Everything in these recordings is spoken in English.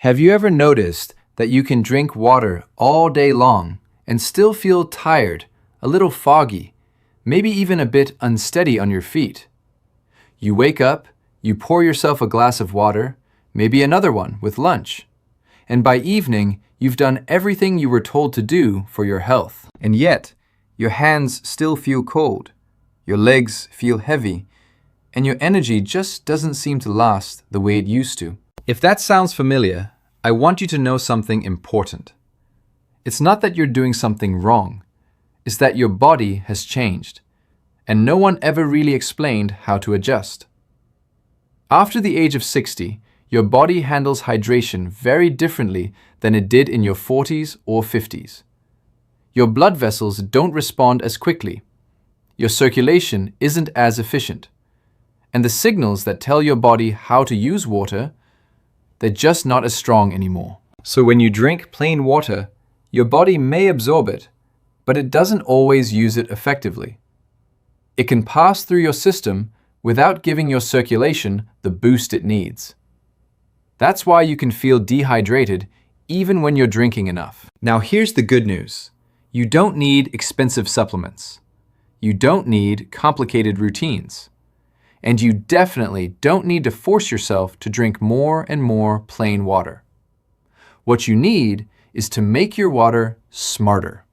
Have you ever noticed that you can drink water all day long and still feel tired, a little foggy, maybe even a bit unsteady on your feet? You wake up, you pour yourself a glass of water, maybe another one with lunch, and by evening, you've done everything you were told to do for your health. And yet, your hands still feel cold, your legs feel heavy, and your energy just doesn't seem to last the way it used to. If that sounds familiar, I want you to know something important. It's not that you're doing something wrong, it's that your body has changed, and no one ever really explained how to adjust. After the age of 60, your body handles hydration very differently than it did in your 40s or 50s. Your blood vessels don't respond as quickly. Your circulation isn't as efficient. And the signals that tell your body how to use water, they're just not as strong anymore. So when you drink plain water, your body may absorb it, but it doesn't always use it effectively. It can pass through your system without giving your circulation the boost it needs. That's why you can feel dehydrated even when you're drinking enough. Now here's the good news. You don't need expensive supplements. You don't need complicated routines. And you definitely don't need to force yourself to drink more and more plain water. What you need is to make your water smarter.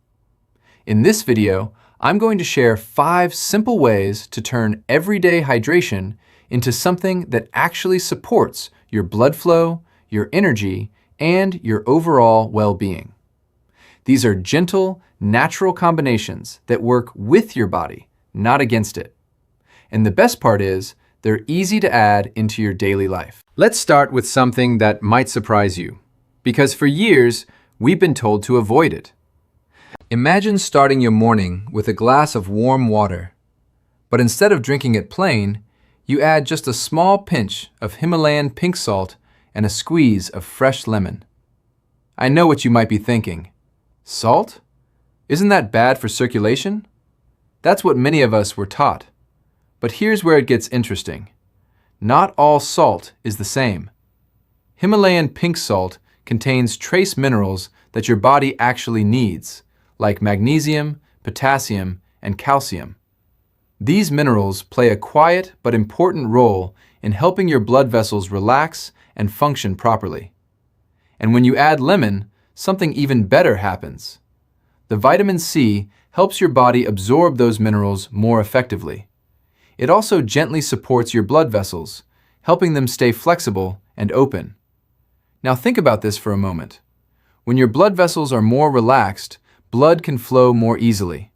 In this video, I'm going to share 5 simple ways to turn everyday hydration into something that actually supports your blood flow, your energy, and your overall well-being. These are gentle, natural combinations that work with your body, not against it. And the best part is, they're easy to add into your daily life. Let's start with something that might surprise you, because for years, we've been told to avoid it. Imagine starting your morning with a glass of warm water, but instead of drinking it plain, you add just a small pinch of Himalayan pink salt and a squeeze of fresh lemon. I know what you might be thinking. Salt? Isn't that bad for circulation? That's what many of us were taught. But here's where it gets interesting. Not all salt is the same. Himalayan pink salt contains trace minerals that your body actually needs, like magnesium, potassium, and calcium. These minerals play a quiet but important role in helping your blood vessels relax and function properly. And when you add lemon, something even better happens. The vitamin C helps your body absorb those minerals more effectively. It also gently supports your blood vessels, helping them stay flexible and open. Now think about this for a moment. When your blood vessels are more relaxed, blood can flow more easily.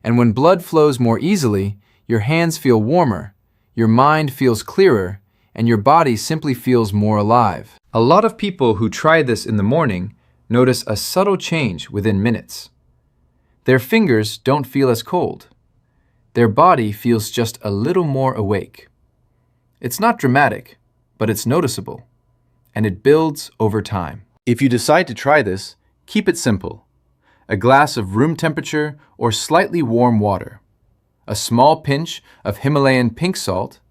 And when blood flows more easily, your hands feel warmer, your mind feels clearer, and your body simply feels more alive. A lot of people who try this in the morning notice a subtle change within minutes. Their fingers don't feel as cold. Their body feels just a little more awake. It's not dramatic, but it's noticeable, and it builds over time. If you decide to try this, keep it simple. A glass of room temperature or slightly warm water, a small pinch of Himalayan pink salt,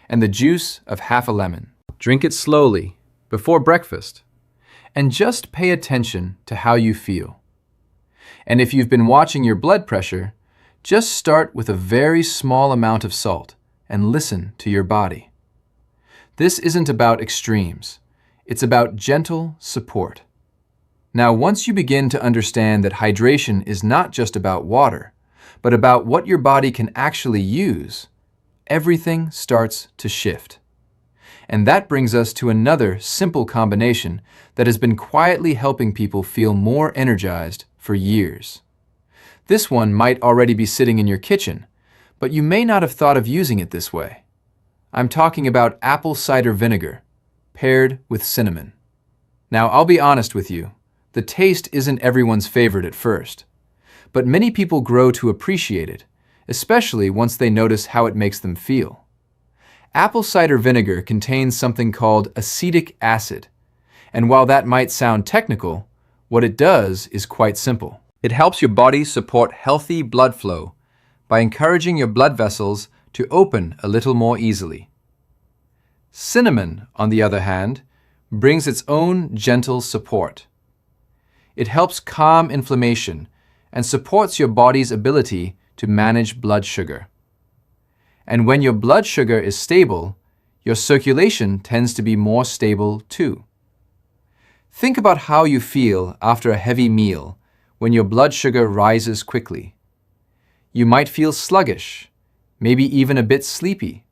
and the juice of half a lemon. Drink it slowly, before breakfast, and just pay attention to how you feel. And if you've been watching your blood pressure, just start with a very small amount of salt and listen to your body. This isn't about extremes. It's about gentle support. Now, once you begin to understand that hydration is not just about water, but about what your body can actually use, everything starts to shift. And that brings us to another simple combination that has been quietly helping people feel more energized for years. This one might already be sitting in your kitchen, but you may not have thought of using it this way. I'm talking about apple cider vinegar, paired with cinnamon. Now, I'll be honest with you, the taste isn't everyone's favorite at first, but many people grow to appreciate it, especially once they notice how it makes them feel. Apple cider vinegar contains something called acetic acid, and while that might sound technical, what it does is quite simple. It helps your body support healthy blood flow by encouraging your blood vessels to open a little more easily. Cinnamon, on the other hand, brings its own gentle support. It helps calm inflammation and supports your body's ability to manage blood sugar. And when your blood sugar is stable, your circulation tends to be more stable too. Think about how you feel after a heavy meal when your blood sugar rises quickly. You might feel sluggish, maybe even a bit sleepy.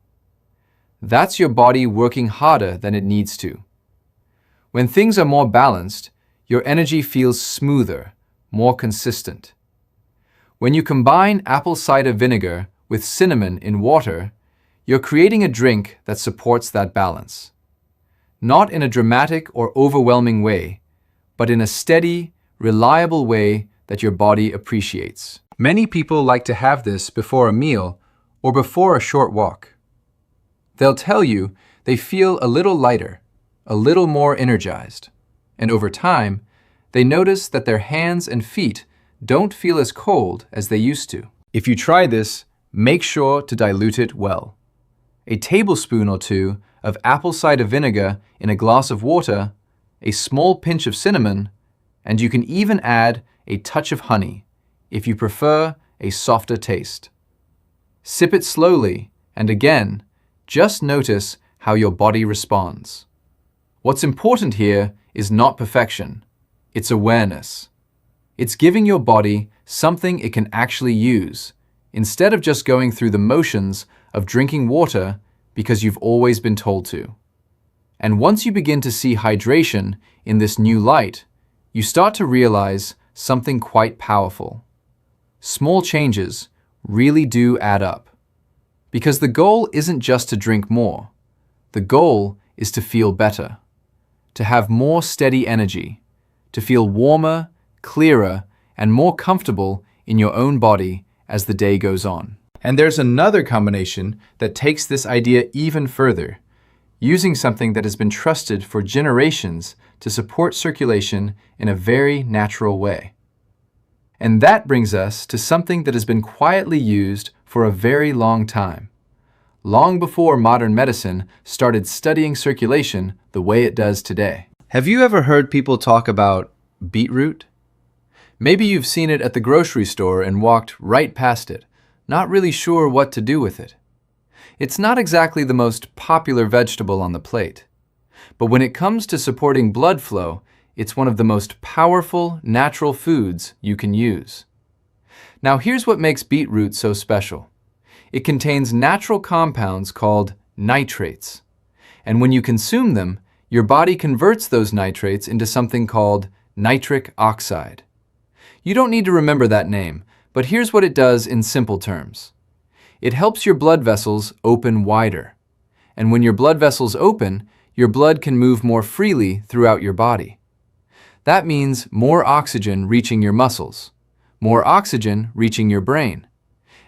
That's your body working harder than it needs to. When things are more balanced, your energy feels smoother, more consistent. When you combine apple cider vinegar with cinnamon in water, you're creating a drink that supports that balance. Not in a dramatic or overwhelming way, but in a steady, reliable way that your body appreciates. Many people like to have this before a meal or before a short walk. They'll tell you they feel a little lighter, a little more energized, and over time, they notice that their hands and feet don't feel as cold as they used to. If you try this, make sure to dilute it well. A tablespoon or two of apple cider vinegar in a glass of water, a small pinch of cinnamon, and you can even add a touch of honey if you prefer a softer taste. Sip it slowly, and again, just notice how your body responds. What's important here is not perfection, it's awareness. It's giving your body something it can actually use, instead of just going through the motions of drinking water because you've always been told to. And once you begin to see hydration in this new light, you start to realize something quite powerful. Small changes really do add up. Because the goal isn't just to drink more. The goal is to feel better, to have more steady energy, to feel warmer, clearer, and more comfortable in your own body as the day goes on. And there's another combination that takes this idea even further, using something that has been trusted for generations to support circulation in a very natural way. And that brings us to something that has been quietly used for a very long time, long before modern medicine started studying circulation the way it does today. Have you ever heard people talk about beetroot? Maybe you've seen it at the grocery store and walked right past it, not really sure what to do with it. It's not exactly the most popular vegetable on the plate, but when it comes to supporting blood flow, it's one of the most powerful natural foods you can use. Now here's what makes beetroot so special. It contains natural compounds called nitrates, and when you consume them, your body converts those nitrates into something called nitric oxide. You don't need to remember that name, but here's what it does in simple terms. It helps your blood vessels open wider, and when your blood vessels open, your blood can move more freely throughout your body. That means more oxygen reaching your muscles, more oxygen reaching your brain,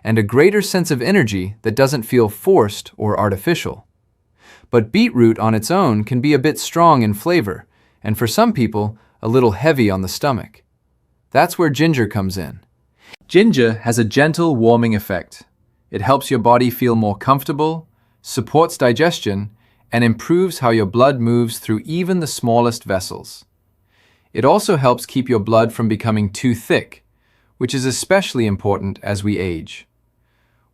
and a greater sense of energy that doesn't feel forced or artificial. But beetroot on its own can be a bit strong in flavor, and for some people, a little heavy on the stomach. That's where ginger comes in. Ginger has a gentle warming effect. It helps your body feel more comfortable, supports digestion, and improves how your blood moves through even the smallest vessels. It also helps keep your blood from becoming too thick, which is especially important as we age.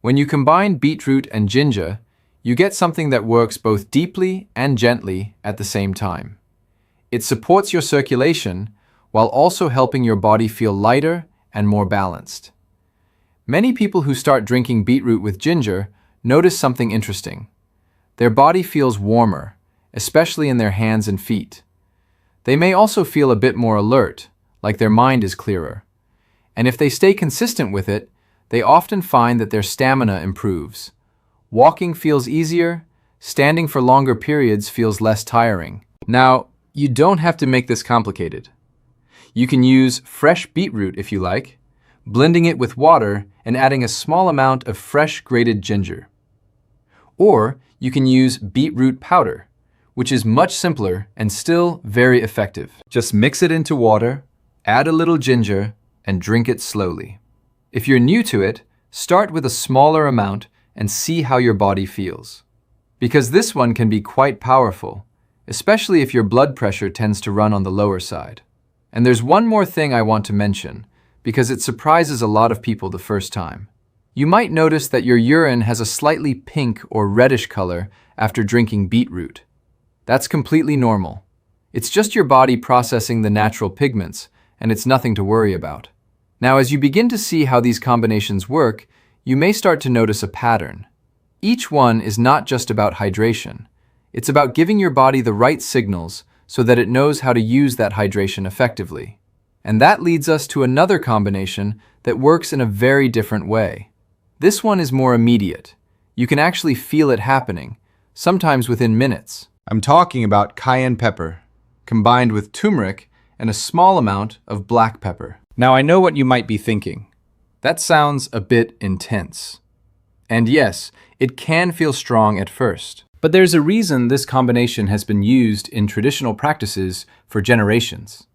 When you combine beetroot and ginger, you get something that works both deeply and gently at the same time. It supports your circulation while also helping your body feel lighter and more balanced. Many people who start drinking beetroot with ginger notice something interesting. Their body feels warmer, especially in their hands and feet. They may also feel a bit more alert, like their mind is clearer. And if they stay consistent with it, they often find that their stamina improves. Walking feels easier, standing for longer periods feels less tiring. Now, you don't have to make this complicated. You can use fresh beetroot if you like, blending it with water and adding a small amount of fresh grated ginger. Or you can use beetroot powder, which is much simpler and still very effective. Just mix it into water, add a little ginger, and drink it slowly. If you're new to it, start with a smaller amount and see how your body feels. Because this one can be quite powerful, especially if your blood pressure tends to run on the lower side. And there's one more thing I want to mention, because it surprises a lot of people the first time. You might notice that your urine has a slightly pink or reddish color after drinking beetroot. That's completely normal. It's just your body processing the natural pigments, and it's nothing to worry about. Now, as you begin to see how these combinations work, you may start to notice a pattern. Each one is not just about hydration. It's about giving your body the right signals so that it knows how to use that hydration effectively. And that leads us to another combination that works in a very different way. This one is more immediate. You can actually feel it happening, sometimes within minutes. I'm talking about cayenne pepper, combined with turmeric and a small amount of black pepper. Now I know what you might be thinking. That sounds a bit intense. And yes, it can feel strong at first. But there's a reason this combination has been used in traditional practices for generations.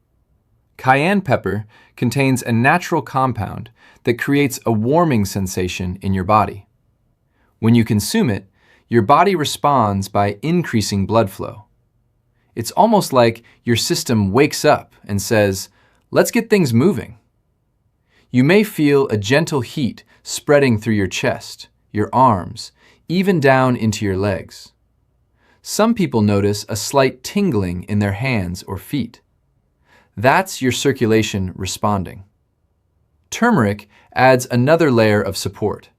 Cayenne pepper contains a natural compound that creates a warming sensation in your body. When you consume it, your body responds by increasing blood flow. It's almost like your system wakes up and says, "Let's get things moving." You may feel a gentle heat spreading through your chest, your arms, even down into your legs. Some people notice a slight tingling in their hands or feet. That's your circulation responding. Turmeric adds another layer of support.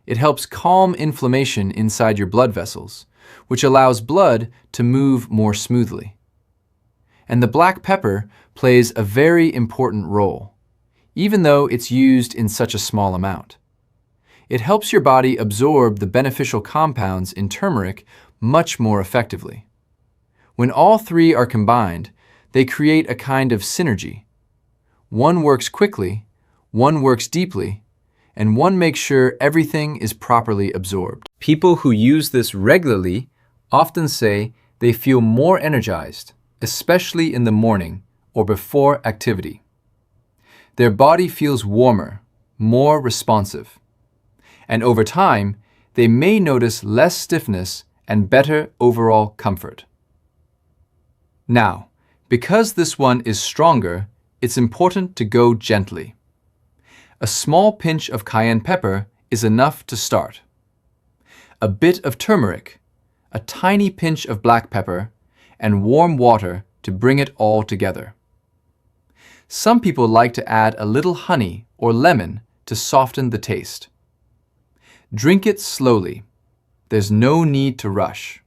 It helps calm inflammation inside your blood vessels, which allows blood to move more smoothly. And the black pepper plays a very important role, even though it's used in such a small amount. It helps your body absorb the beneficial compounds in turmeric much more effectively. When all three are combined, they create a kind of synergy. One works quickly, one works deeply, and one makes sure everything is properly absorbed. People who use this regularly often say they feel more energized, especially in the morning or before activity. Their body feels warmer, more responsive. And over time, they may notice less stiffness and better overall comfort. Now, because this one is stronger, it's important to go gently. A small pinch of cayenne pepper is enough to start. A bit of turmeric, a tiny pinch of black pepper, and warm water to bring it all together. Some people like to add a little honey or lemon to soften the taste. Drink it slowly. There's no need to rush.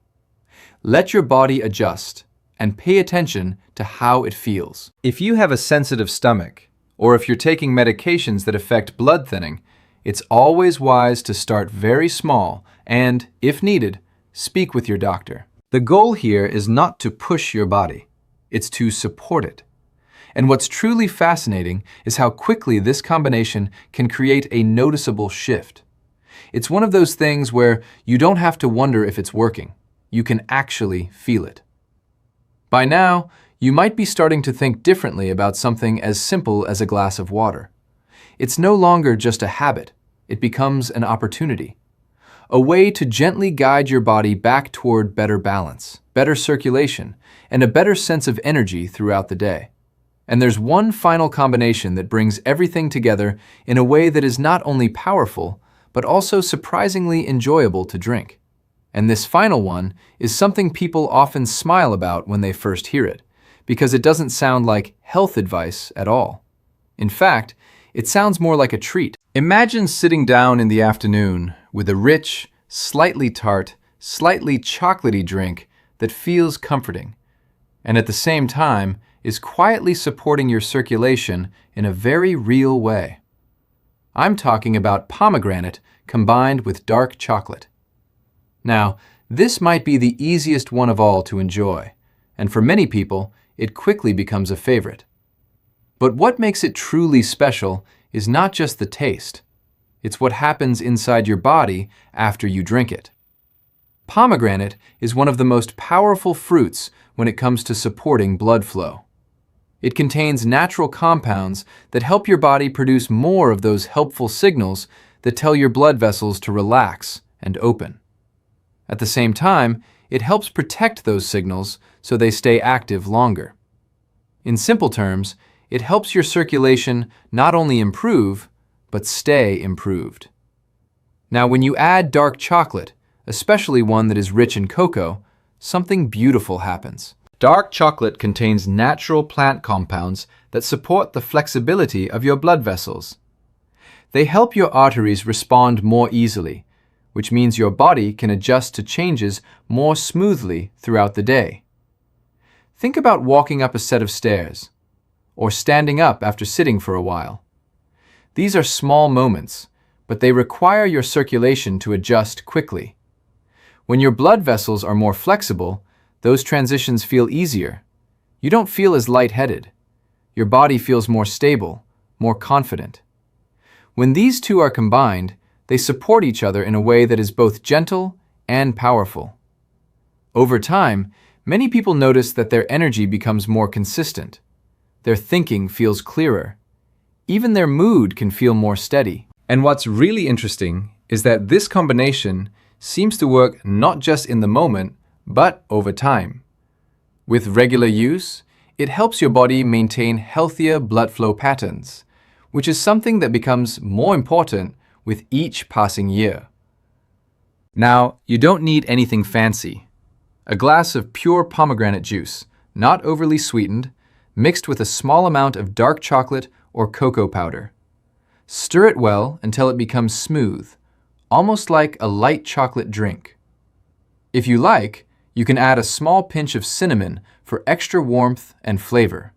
Let your body adjust and pay attention to how it feels. If you have a sensitive stomach, or if you're taking medications that affect blood thinning, it's always wise to start very small and, if needed, speak with your doctor. The goal here is not to push your body. It's to support it. And what's truly fascinating is how quickly this combination can create a noticeable shift. It's one of those things where you don't have to wonder if it's working. You can actually feel it. By now, you might be starting to think differently about something as simple as a glass of water. It's no longer just a habit. It becomes an opportunity. A way to gently guide your body back toward better balance, better circulation, and a better sense of energy throughout the day. And there's one final combination that brings everything together in a way that is not only powerful, but also surprisingly enjoyable to drink. And this final one is something people often smile about when they first hear it, because it doesn't sound like health advice at all. In fact, it sounds more like a treat. Imagine sitting down in the afternoon with a rich, slightly tart, slightly chocolatey drink that feels comforting, and at the same time is quietly supporting your circulation in a very real way. I'm talking about pomegranate combined with dark chocolate. Now, this might be the easiest one of all to enjoy, and for many people, it quickly becomes a favorite. But what makes it truly special is not just the taste. It's what happens inside your body after you drink it. Pomegranate is one of the most powerful fruits when it comes to supporting blood flow. It contains natural compounds that help your body produce more of those helpful signals that tell your blood vessels to relax and open. At the same time, it helps protect those signals so they stay active longer. In simple terms, it helps your circulation not only improve, but stay improved. Now, when you add dark chocolate, especially one that is rich in cocoa, something beautiful happens. Dark chocolate contains natural plant compounds that support the flexibility of your blood vessels. They help your arteries respond more easily, which means your body can adjust to changes more smoothly throughout the day. Think about walking up a set of stairs, or standing up after sitting for a while. These are small moments, but they require your circulation to adjust quickly. When your blood vessels are more flexible, those transitions feel easier. You don't feel as lightheaded. Your body feels more stable, more confident. When these two are combined, they support each other in a way that is both gentle and powerful. Over time, many people notice that their energy becomes more consistent. Their thinking feels clearer. Even their mood can feel more steady. And what's really interesting is that this combination seems to work not just in the moment, but over time. With regular use, it helps your body maintain healthier blood flow patterns, which is something that becomes more important with each passing year. Now, you don't need anything fancy. A glass of pure pomegranate juice, not overly sweetened, mixed with a small amount of dark chocolate or cocoa powder. Stir it well until it becomes smooth, almost like a light chocolate drink. If you like, you can add a small pinch of cinnamon for extra warmth and flavor.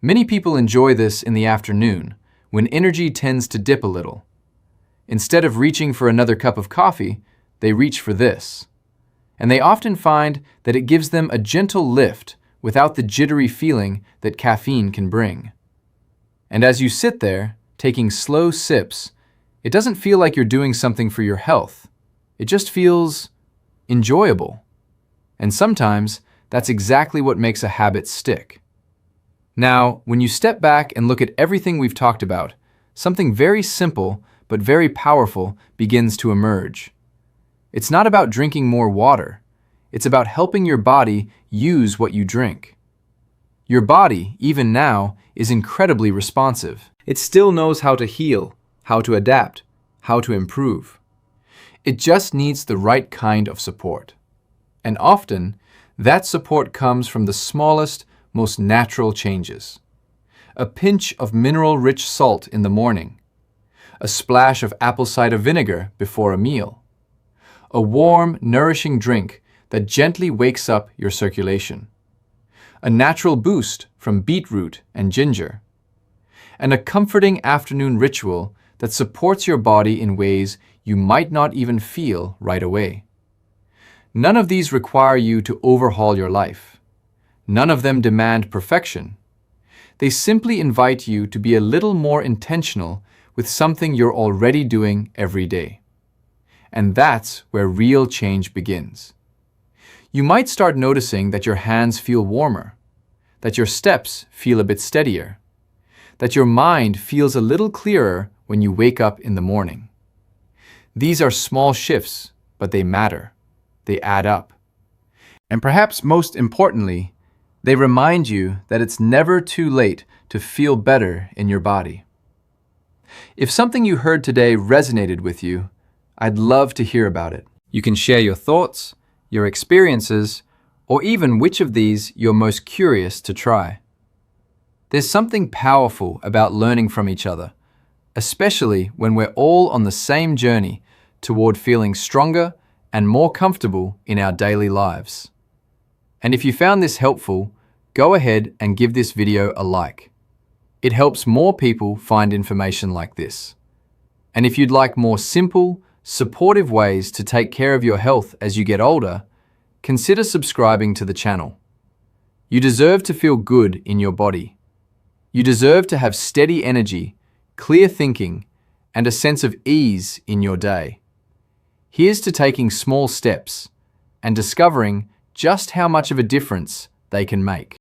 Many people enjoy this in the afternoon, when energy tends to dip a little. Instead of reaching for another cup of coffee, they reach for this. And they often find that it gives them a gentle lift without the jittery feeling that caffeine can bring. And as you sit there, taking slow sips, it doesn't feel like you're doing something for your health. It just feels enjoyable. And sometimes, that's exactly what makes a habit stick. Now, when you step back and look at everything we've talked about, something very simple but very powerful begins to emerge. It's not about drinking more water. It's about helping your body use what you drink. Your body, even now, is incredibly responsive. It still knows how to heal, how to adapt, how to improve. It just needs the right kind of support. And often, that support comes from the smallest, most natural changes. A pinch of mineral-rich salt in the morning. A splash of apple cider vinegar before a meal. A warm, nourishing drink that gently wakes up your circulation. A natural boost from beetroot and ginger. And a comforting afternoon ritual that supports your body in ways you might not even feel right away. None of these require you to overhaul your life. None of them demand perfection. They simply invite you to be a little more intentional with something you're already doing every day. And that's where real change begins. You might start noticing that your hands feel warmer, that your steps feel a bit steadier, that your mind feels a little clearer when you wake up in the morning. These are small shifts, but they matter. They add up. And perhaps most importantly, they remind you that it's never too late to feel better in your body. If something you heard today resonated with you, I'd love to hear about it. You can share your thoughts, your experiences, or even which of these you're most curious to try. There's something powerful about learning from each other, especially when we're all on the same journey toward feeling stronger and more comfortable in our daily lives. And if you found this helpful, go ahead and give this video a like. It helps more people find information like this. And if you'd like more simple, supportive ways to take care of your health as you get older, consider subscribing to the channel. You deserve to feel good in your body. You deserve to have steady energy, clear thinking, and a sense of ease in your day. Here's to taking small steps and discovering just how much of a difference they can make.